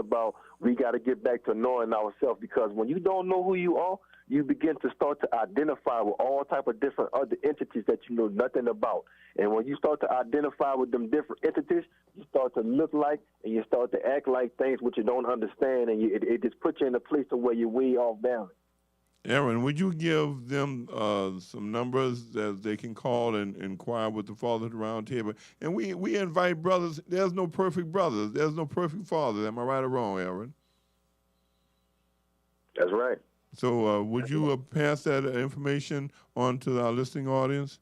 We got to get back to knowing ourselves because when you don't know who you are, you begin to start to identify with all type of different other entities that you know nothing about. And when you start to identify with them different entities, you start to look like and you start to act like things which you don't understand, and it just puts you in a place to where you're way off balance. Aaron, would you give them some numbers that they can call and inquire with the Fatherhood Roundtable? And we invite brothers. There's no perfect brothers. There's no perfect father. Am I right or wrong, Aaron? That's right. So would you pass that information on to our listening audience?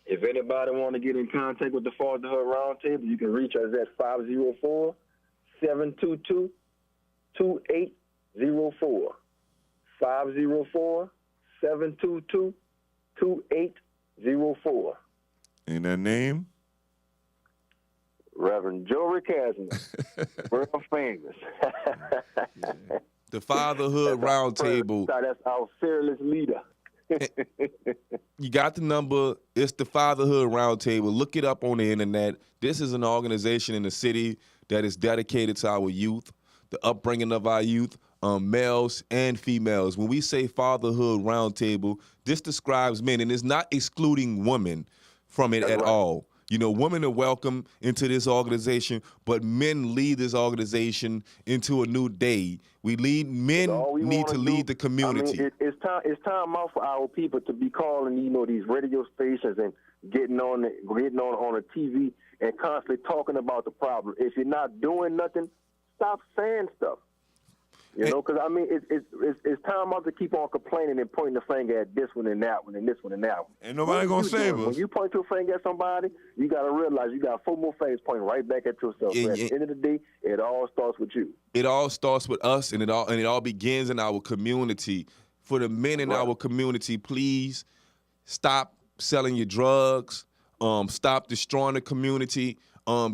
If anybody want to get in contact with the Fatherhood Roundtable, you can reach us at 504-722-2804. 504-722-2804. And that name? Reverend Jory Casman. World famous. The Fatherhood Roundtable. That's our fearless leader. You got the number. It's the Fatherhood Roundtable. Look it up on the internet. This is an organization in the city that is dedicated to our youth, the upbringing of our youth. Males and females. When we say Fatherhood Roundtable, this describes men, and it's not excluding women from it at all. You know, women are welcome into this organization, but men lead this organization into a new day. Men need to lead the community. I mean, it's time out for our people to be calling, these radio stations and getting on a TV and constantly talking about the problem. If you're not doing nothing, stop saying stuff. Because I mean, it's time out to keep on complaining and pointing the finger at this one and that one and this one and that one. Ain't nobody gonna save us. When you point your finger at somebody, you got to realize you got 4 more fingers pointing right back at yourself. At the end of the day, it all starts with you. It all starts with us, and it all begins in our community. For the men in our community, please stop selling your drugs. Stop destroying the community.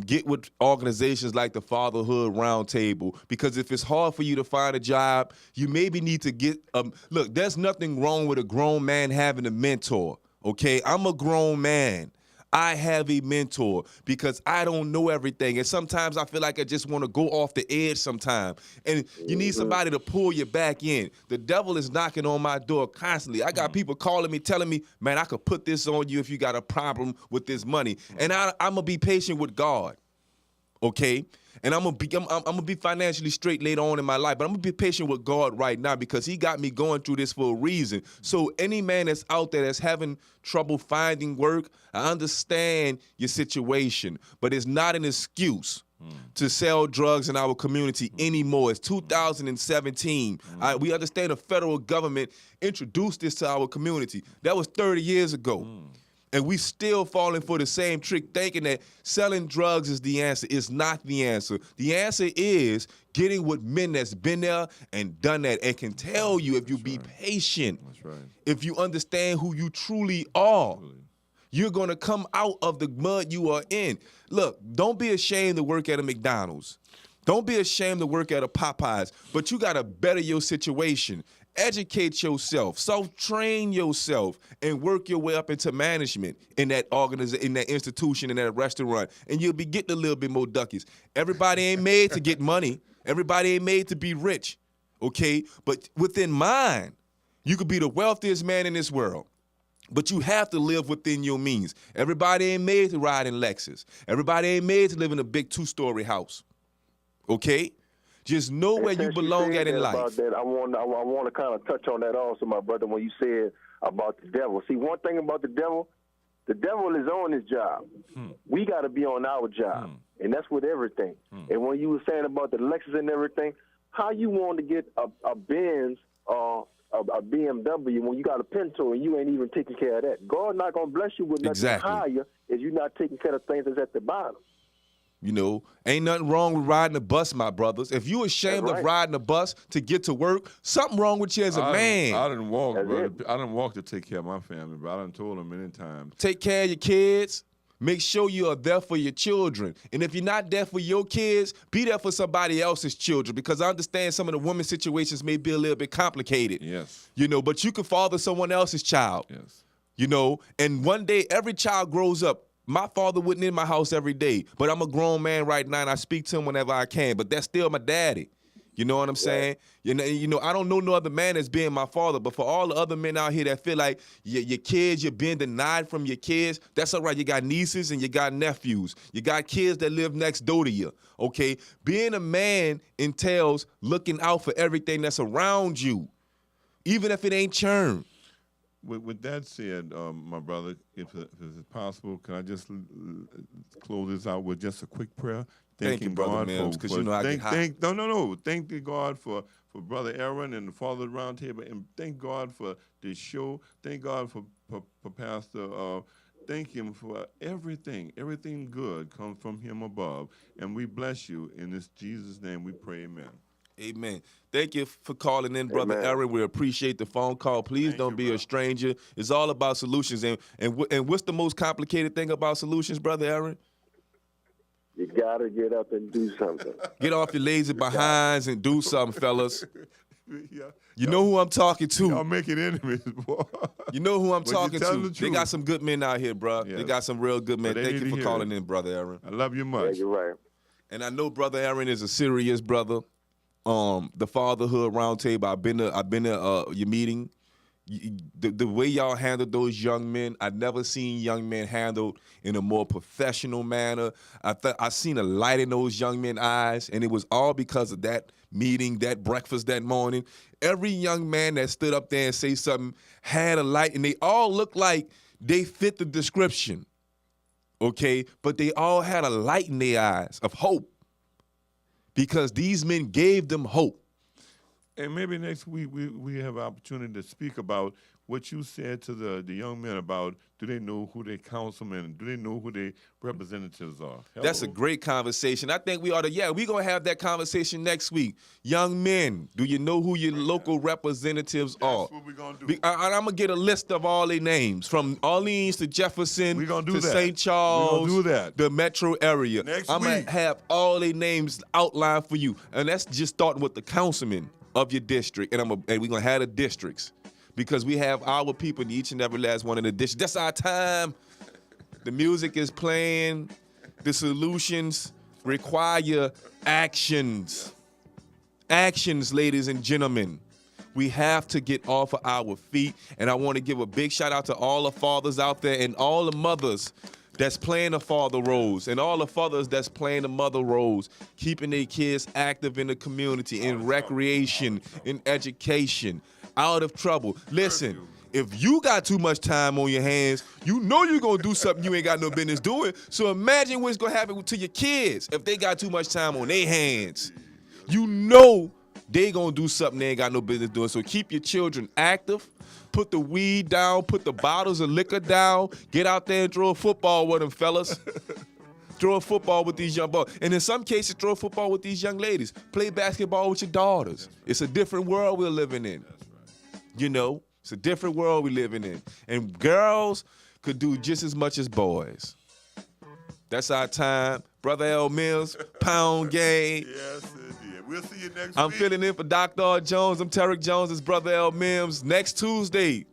Get with organizations like the Fatherhood Roundtable, because if it's hard for you to find a job, you maybe need to get look, there's nothing wrong with a grown man having a mentor, okay? I'm a grown man. I have a mentor because I don't know everything. And sometimes I feel like I just want to go off the edge sometimes. And you need somebody to pull you back in. The devil is knocking on my door constantly. I got people calling me, telling me, man, I could put this on you if you got a problem with this money. And I'm going to be patient with God, okay? And I'm gonna be financially straight later on in my life, but I'm gonna be patient with God right now because He got me going through this for a reason. So any man that's out there that's having trouble finding work, I understand your situation, but it's not an excuse to sell drugs in our community anymore. It's 2017. We understand the federal government introduced this to our community. That was 30 years ago. And we still falling for the same trick, thinking that selling drugs is the answer. It's not the answer. The answer is getting with men that's been there and done that and can tell you if you be patient, if you understand who you truly are, you're going to come out of the mud you are in. Look, don't be ashamed to work at a McDonald's. Don't be ashamed to work at a Popeyes, but you got to better your situation. Educate yourself, self-train yourself, and work your way up into management in that organization, in that institution, in that restaurant, and you'll be getting a little bit more duckies. Everybody ain't made to get money. Everybody ain't made to be rich, okay? But within mind, you could be the wealthiest man in this world, but you have to live within your means. Everybody ain't made to ride in Lexus. Everybody ain't made to live in a big 2-story house, okay? Just know where you belong at in life. About that, I want to kind of touch on that also, my brother, when you said about the devil. See, one thing about the devil is on his job. We got to be on our job, and that's with everything. And when you were saying about the Lexus and everything, how you want to get a Benz or a BMW when you got a Pinto and you ain't even taking care of that? God not going to bless you with nothing higher if you're not taking care of things that's at the bottom. You know, ain't nothing wrong with riding a bus, my brothers. If you ashamed of riding a bus to get to work, something wrong with you as a man. I didn't walk, brother. I didn't walk to take care of my family, but I done told them many times. Take care of your kids. Make sure you are there for your children. And if you're not there for your kids, be there for somebody else's children, because I understand some of the women's situations may be a little bit complicated. Yes. You know, but you can father someone else's child. Yes. You know, and one day every child grows up. My father wasn't in my house every day, but I'm a grown man right now, and I speak to him whenever I can. But that's still my daddy. You know what I'm saying? You know, I don't know no other man as being my father, but for all the other men out here that feel like your kids, you're being denied from your kids, that's all right. You got nieces and you got nephews. You got kids that live next door to you, okay? Being a man entails looking out for everything that's around you, even if it ain't churn. With that said, my brother, if it's possible, can I just close this out with just a quick prayer? Thank you, Brother Mims, because you know I get hot. No. Thank God for Brother Aaron and the Father of the Round Table, and thank God for this show. Thank God for Pastor. Thank him for everything. Everything good comes from him above. And we bless you. In this Jesus' name we pray, amen. Amen. Thank you for calling in, Brother Aaron. We appreciate the phone call. Please don't be a stranger. It's all about solutions. And what's the most complicated thing about solutions, Brother Aaron? You got to get up and do something. Get off your lazy behinds and do something, fellas. Yeah. You know who I'm talking to. Y'all making enemies, boy. You know who I'm talking to. They got truth. some good men out here, bro. Yes. They got some real good men. But Thank you for calling it. in, Brother Aaron. I love you much. Yeah, you're right. And I know Brother Aaron is a serious brother. The Fatherhood Roundtable, I've been to your meeting. The way y'all handled those young men, I've never seen young men handled in a more professional manner. I seen a light in those young men's eyes, and it was all because of that meeting, that breakfast that morning. Every young man that stood up there and say something had a light, and they all looked like they fit the description, okay? But they all had a light in their eyes of hope, because these men gave them hope. And maybe next week we have an opportunity to speak about what you said to the young men about, do they know who their councilmen, do they know who their representatives are? Hello? That's a great conversation. I think we ought to, we're going to have that conversation next week. Young men, do you know who your local representatives are? That's what we're going to do. I'm going to get a list of all their names, from Orleans to Jefferson to St. Charles, we're gonna do that. the metro area. I'm going week. to have all their names outlined for you. And that's just starting with the councilmen of your district. And we're going to have the districts, because we have our people in each and every last one of the districts. That's our time. The music is playing. The solutions require actions. Actions, ladies and gentlemen. We have to get off of our feet. And I want to give a big shout out to all the fathers out there and all the mothers that's playing the father roles, and all the fathers that's playing the mother roles, keeping their kids active in the community, in recreation, in education, out of trouble. Listen, if you got too much time on your hands, you know you're going to do something you ain't got no business doing. So imagine what's going to happen to your kids if they got too much time on their hands. You know they gonna do something they ain't got no business doing. So keep your children active. Put the weed down. Put the bottles of liquor down. Get out there and throw a football with them, fellas. Throw a football with these young boys. And in some cases, throw a football with these young ladies. Play basketball with your daughters. It's a different world we're living in. You know, it's a different world we're living in. And girls could do just as much as boys. That's our time. Brother L. Mims, Pound Game. Yes, indeed. We'll see you next I'm week. filling in for Dr. R. Jones. I'm Tarek Jones. It's Brother L. Mims. Next Tuesday.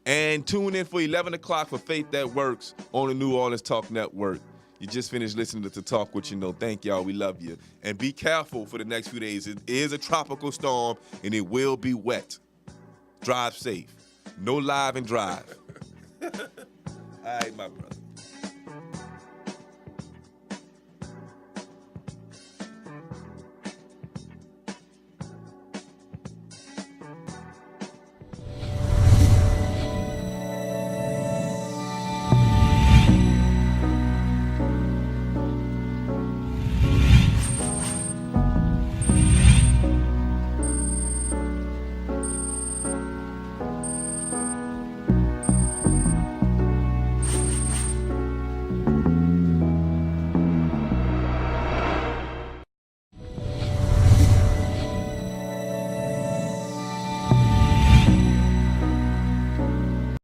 And tune in for 11 o'clock for Faith That Works on the New Orleans Talk Network. You just finished listening to Talk What You Know. Thank y'all. We love you. And be careful for the next few days. It is a tropical storm, and it will be wet. Drive safe. No live and drive. All right, my brother.